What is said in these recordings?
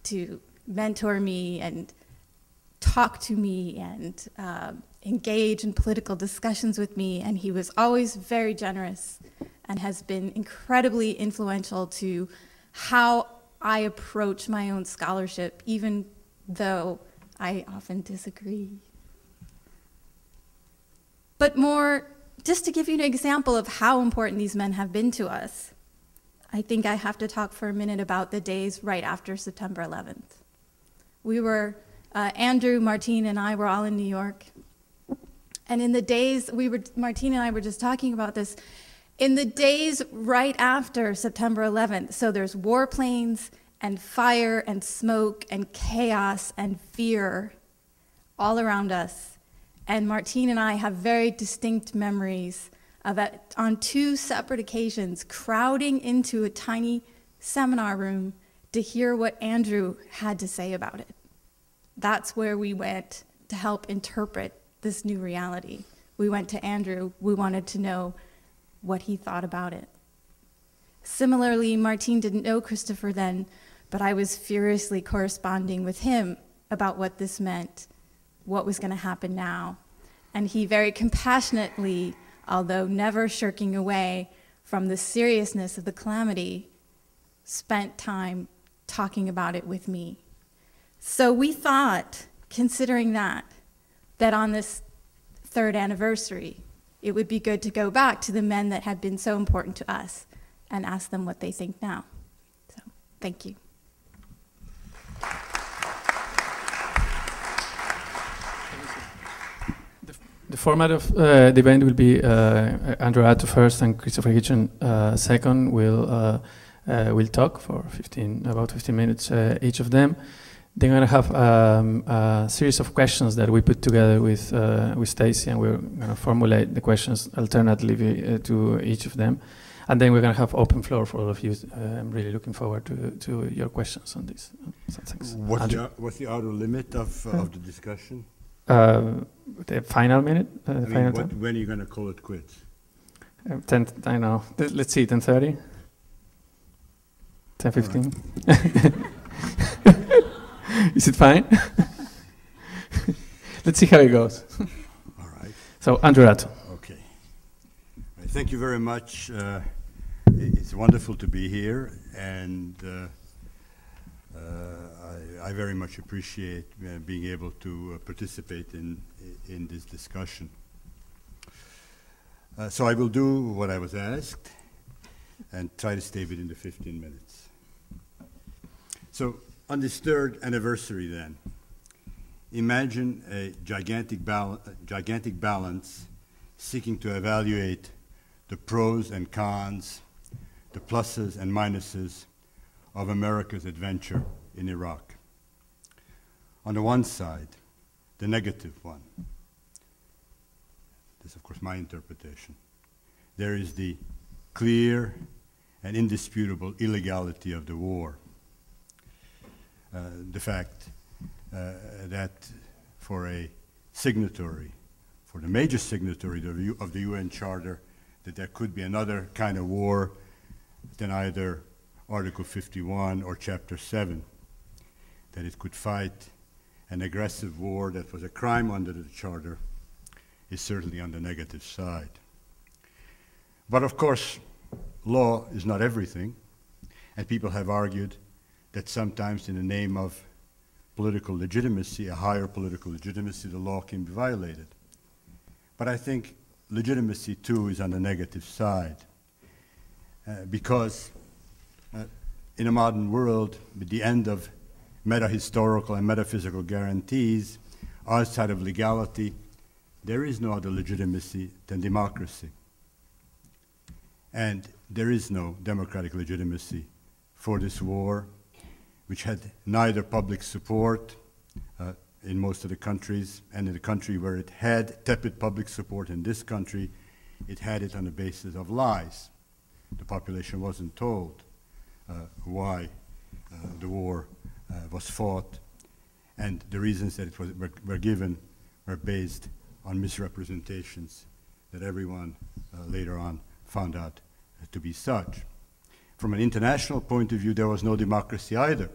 to mentor me and talk to me and engage in political discussions with me, and he was always very generous and has been incredibly influential to how I approach my own scholarship, even though I often disagree. But more, just to give you an example of how important these men have been to us, I think I have to talk for a minute about the days right after September 11th. We were, Andrew, Martín, and I were all in New York. And in the days, Martín and I were just talking about this, in the days right after September 11th, so there's warplanes and fire and smoke and chaos and fear all around us. And Martín and I have very distinct memories of on 2 separate occasions crowding into a tiny seminar room to hear what Andrew had to say about it. That's where we went to help interpret this new reality. We went to Andrew. We wanted to know what he thought about it. Similarly, Martín didn't know Christopher then, but I was furiously corresponding with him about what this meant, what was going to happen now. And he very compassionately, although never shirking away from the seriousness of the calamity, spent time talking about it with me. So we thought, considering that on this 3rd anniversary, it would be good to go back to the men that had been so important to us and ask them what they think now. So, thank you. The format of the event will be Arato first and Christopher Hitchens second will talk for about 15 minutes each of them. They're going to have a series of questions that we put together with Stacy, and we're going to formulate the questions alternatively to each of them. And then we're going to have open floor for all of you. I'm really looking forward to your questions on this. So thanks. What's the outer limit of the discussion? The final minute? When are you going to call it quits? 10, I know. Let's see, 10:30? 10:15? Is it fine? Let's see how it goes. All right. So, Arato. Okay. Thank you very much. It's wonderful to be here, and I very much appreciate being able to participate in this discussion. So I will do what I was asked and try to stay within the 15 minutes. So on this 3rd anniversary then, imagine a gigantic balance seeking to evaluate the pros and cons, the pluses and minuses of America's adventure in Iraq. On the one side, the negative one. This is, of course, my interpretation. There is the clear and indisputable illegality of the war. The fact that for a signatory, for the major signatory of the UN Charter, that there could be another kind of war than either Article 51 or Chapter 7, that it could fight an aggressive war that was a crime under the Charter, is certainly on the negative side. But of course, law is not everything, and people have argued that sometimes in the name of political legitimacy, a higher political legitimacy, the law can be violated. But I think legitimacy too is on the negative side, because in a modern world, with the end of meta-historical and metaphysical guarantees, outside of legality, there is no other legitimacy than democracy. And there is no democratic legitimacy for this war, which had neither public support in most of the countries, and in the country where it had tepid public support in this country, it had it on the basis of lies. The population wasn't told why the war was fought, and the reasons that it were given were based on misrepresentations that everyone later on found out to be such. From an international point of view, there was no democracy either.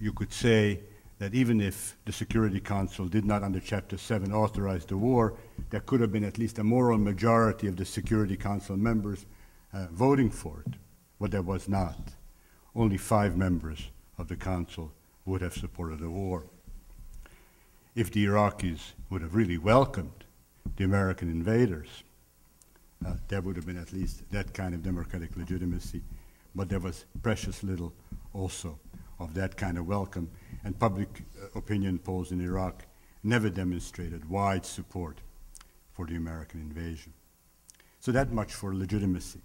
you could say that even if the Security Council did not, under Chapter 7, authorize the war, there could have been at least a moral majority of the Security Council members voting for it, but there was not. Only 5 members of the Council would have supported the war. If the Iraqis would have really welcomed the American invaders, there would have been at least that kind of democratic legitimacy, but there was precious little also of that kind of welcome, and public opinion polls in Iraq never demonstrated wide support for the American invasion. So that much for legitimacy.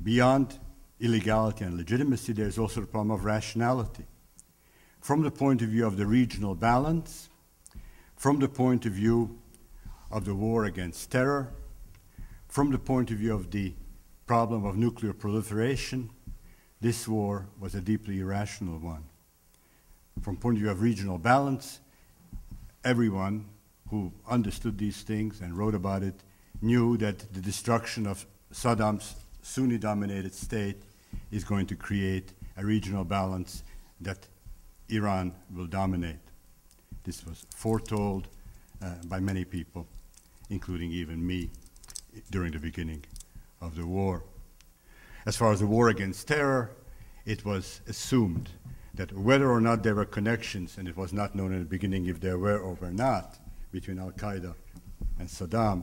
Beyond illegality and legitimacy, there's also the problem of rationality. From the point of view of the regional balance, from the point of view of the war against terror, from the point of view of the problem of nuclear proliferation, this war was a deeply irrational one. From the point of view of regional balance, everyone who understood these things and wrote about it knew that the destruction of Saddam's Sunni-dominated state is going to create a regional balance that Iran will dominate. This was foretold by many people, including even me, during the beginning of the war. As far as the war against terror, it was assumed that whether or not there were connections, and it was not known in the beginning if there were or were not, between Al-Qaeda and Saddam,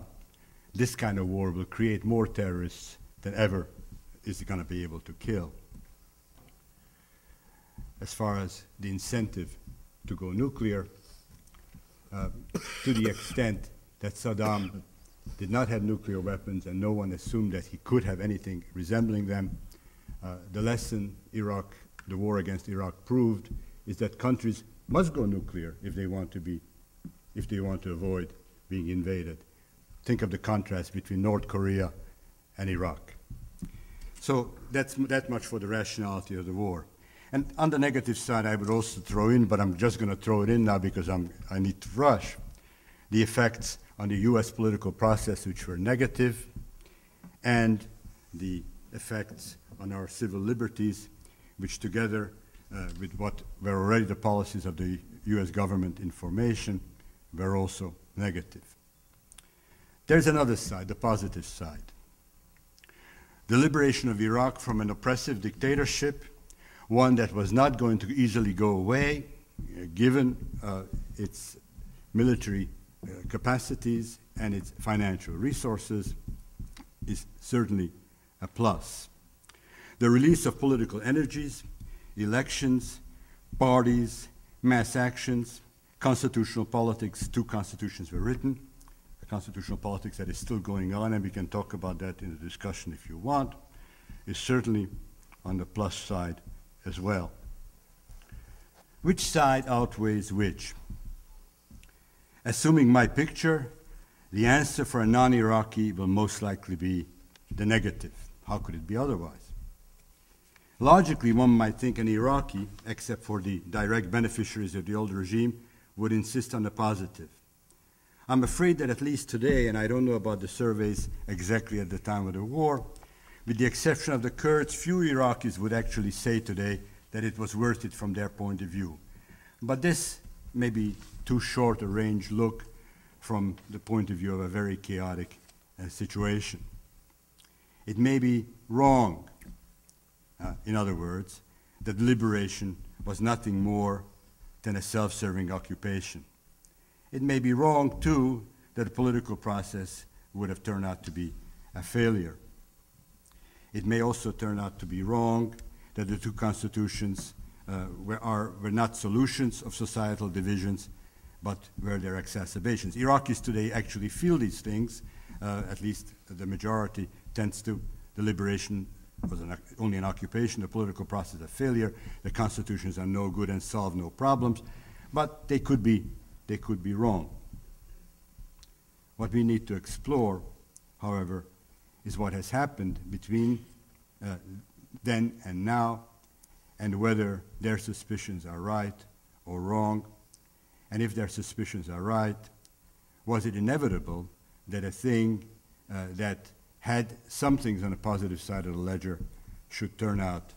this kind of war will create more terrorists than ever is going to be able to kill. As far as the incentive to go nuclear, to the extent that Saddam did not have nuclear weapons and no one assumed that he could have anything resembling them, the lesson the war against Iraq proved is that countries must go nuclear if they want to avoid being invaded. Think of the contrast between North Korea and Iraq. So that's that much for the rationality of the war. And on the negative side, I would also throw in, but I'm just going to throw it in now because I need to rush, the effects on the US political process, which were negative, and the effects on our civil liberties, which together with what were already the policies of the US government in formation, were also negative. There's another side, the positive side. The liberation of Iraq from an oppressive dictatorship, one that was not going to easily go away, given its military capacities and its financial resources, is certainly a plus. The release of political energies, elections, parties, mass actions, constitutional politics, 2 constitutions were written, a constitutional politics that is still going on, and we can talk about that in the discussion if you want, is certainly on the plus side as well. Which side outweighs which? Assuming my picture, the answer for a non-Iraqi will most likely be the negative. How could it be otherwise? Logically, one might think an Iraqi, except for the direct beneficiaries of the old regime, would insist on the positive. I'm afraid that at least today, and I don't know about the surveys exactly at the time of the war, with the exception of the Kurds, few Iraqis would actually say today that it was worth it from their point of view. But this may be too short a range look from the point of view of a very chaotic situation. It may be wrong, in other words, that liberation was nothing more than a self-serving occupation. It may be wrong, too, that the political process would have turned out to be a failure. It may also turn out to be wrong that the 2 constitutions were not solutions of societal divisions, but were their exacerbations. Iraqis today actually feel these things, at least the majority tends to. The liberation was only an occupation, the political process a failure, the constitutions are no good and solve no problems, but they could be wrong. What we need to explore, however, is what has happened between then and now, and whether their suspicions are right or wrong. And if their suspicions are right, was it inevitable that a thing that had some things on the positive side of the ledger should turn out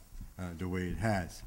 the way it has?